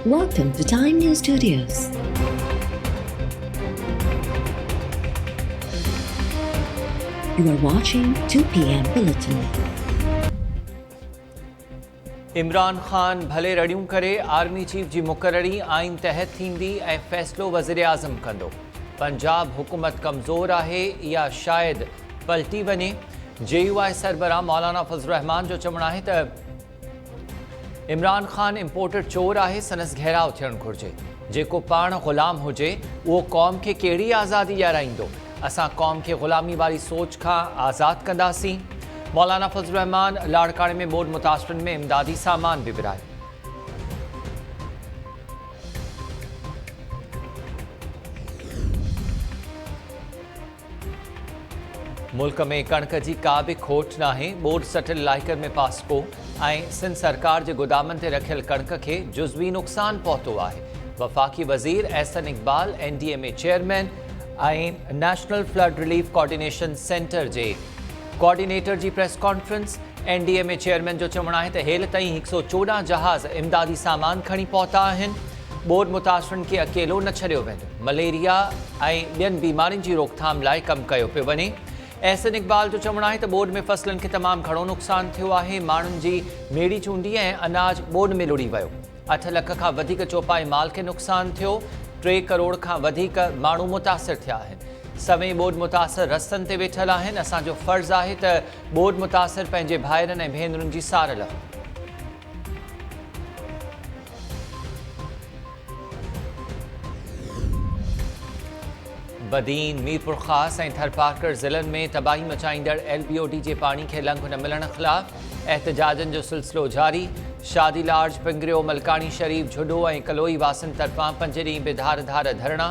Welcome to Time News Studios. You are watching 2 p.m. Bulletin. Imran Khan भले रड़ियूं करे army chief जी मुक़ररी आइन तहत थींदी ऐं फ़ैसिलो वज़ीर आज़म कंदो। पंजाब हुकूमत कमज़ोर आहे या शायदि पलटी वञे। JUI सरबराह मौलाना फज़लुर रहमान जो चवणु आहे त इमरान ख़ान इम्पोर्टेड चोर आहे, संदसि घेराव थियणु घुरिजे। जेको पाण ग़ुलाम हुजे उहो क़ौम खे कहिड़ी आज़ादी ॾियाराईंदो। असां क़ौम खे ग़ुलामी वारी सोच खां आज़ादु कंदासीं। मौलाना फज़लुर रहमान लाड़काणे में ॿोॾि मुतासिरनि में इमदादी सामान बि विरायो। मुल्क में कणक जी का बि खोट नाहे। ॿोॾि सटियल इलाइक़नि में पास्को ऐं सिंध सरकार जे गोदामनि ते रखियल कणक खे जुज़वी नुक़सानु पहुतो आहे। वफ़ाक़ी वज़ीर एहसन इक़बाल, NDMA चेयरमैन ऐं national flood relief coordination centre जे कोऑर्डिनेटर जी प्रेस कॉन्फ्रेंस। NDMA चेयरमैन जो चवणु आहे त हेल ताईं 114 जहाज़ इमदादी सामान खणी पहुता आहिनि। ॿोॾि मुतासिरनि खे अकेलो न छॾियो वेंदो। मलेरिया ऐं ॿियनि बीमारियुनि जी रोकथाम लाइ कमु कयो पियो वञे। एहसन इक़बाल जो चवणु आहे त ॿोॾि में फ़सलनि खे तमामु घणो नुक़सानु थियो आहे। माण्हुनि जी मेड़ी चूंडी ऐं अनाज ॿोॾि में लुड़ी वियो। 8 लख खां वधीक चौपाई माल खे नुक़सानु थियो। 3 करोड़ खां वधीक माण्हू मुतासिर थिया आहिनि। सभई ॿोॾि मुतासिर रस्तनि ते वेठल आहिनि। असांजो फ़र्ज़ु आहे त ॿोॾि मुतासिर पंहिंजे भाइरनि ऐं भेनरुनि जी सार लहनि। बदीन, मीरपुर ख़ास ऐं थरपारकर ज़िलनि में तबाही मचाईंदड़ LBOD जे पाणी खे लंघ न मिलण ख़िलाफ़ एहतजाजनि जो सिलसिलो जारी। शादी लार्ज, पिंगरियो, मलकानी शरीफ, झुडो ऐं कलोई वासिन तरफ़ां 5 ॾींहं बि धार धरणा।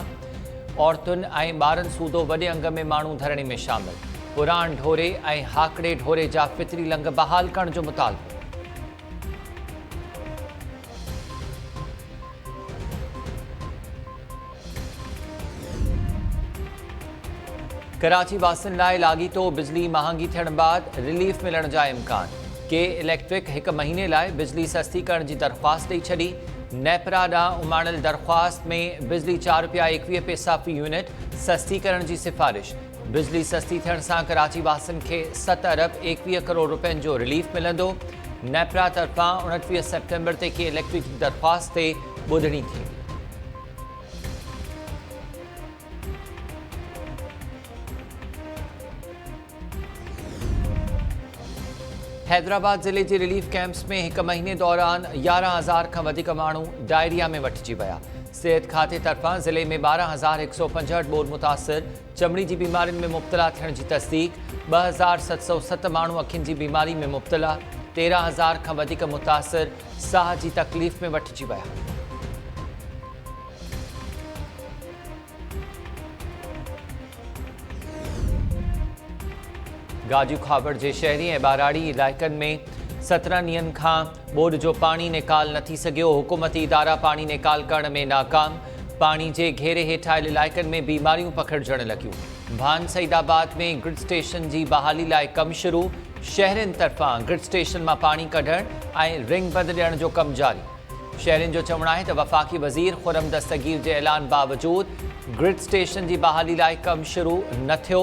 औरतुनि ऐं ॿारनि सूधो वॾे अंग में माण्हू धरणे में शामिल। पुराण ढोरे ऐं हाकड़े ढोरे जा फितरी लंघ बहाल करण जो मुतालबो। कराची वासियुनि लाइ लाॻीतो बिजली महांगी थियण बैदि रिलीफ मिलण जा इम्कान। के इलेक्ट्रिक 1 महीने लाइ बिजली सस्ती करण जी दरख़्वास्त ॾेई छॾी। नेपरा ॾांहुं उमाणल दरख़्वास्त में बिजली ₹4.21 फ़ी यूनिट सस्ती करण जी सिफ़ारिश। बिजली सस्ती थियण सां कराची वासियुनि खे 7 अरब 21 करोड़ रुपयनि जो रिलीफ मिलंदो। नेपरा तरफ़ां 29 सेप्टेम्बर ते के इलेक्ट्रिक जी दरख़्वास्त ते ॿुधणी थी। हैदराबाद ज़िले जे रिलीफ कैंप्स में 1 महीने दौरान 11,000 खां वधीक माण्हू डायरिया में वठिजी विया। सिहत खाते तरफ़ां ज़िले में 12,165 ॿोॾि मुतासिर चमड़ी जी बीमारियुनि में मुब्तला थियण जी तस्दीक। 2,707 माण्हू अखियुनि जी बीमारी में मुब्तला। 13,000 खां वधीक मुतासिर साह जी तकलीफ़ में वठिजी विया। गाजू खाबड़ जे शहरी ऐं ॿाराड़ी इलाइक़नि में 17 ॾींहंनि खां ॿोॾि जो पाणी निकाल न थी सघियो। हुकूमती इदारा पाणी निकाल करण में नाकाम। पाणी जे घेरे हेठि आयल इलाइक़नि में बीमारियूं पखिड़िजण लॻियूं। भान सईदाबाद में ग्रिड स्टेशन जी बहाली लाइ कमु शुरू। शहरनि तरफ़ां ग्रिड स्टेशन मां पाणी कढणु ऐं रिंग बंदि ॾियण जो कमु जारी। शहरनि जो चवणु आहे त वफ़ाक़ी वज़ीर खुर्रम दस्तगीर जे ऐलान बावजूदि ग्रिड स्टेशन जी बहाली लाइ कमु शुरू न थियो।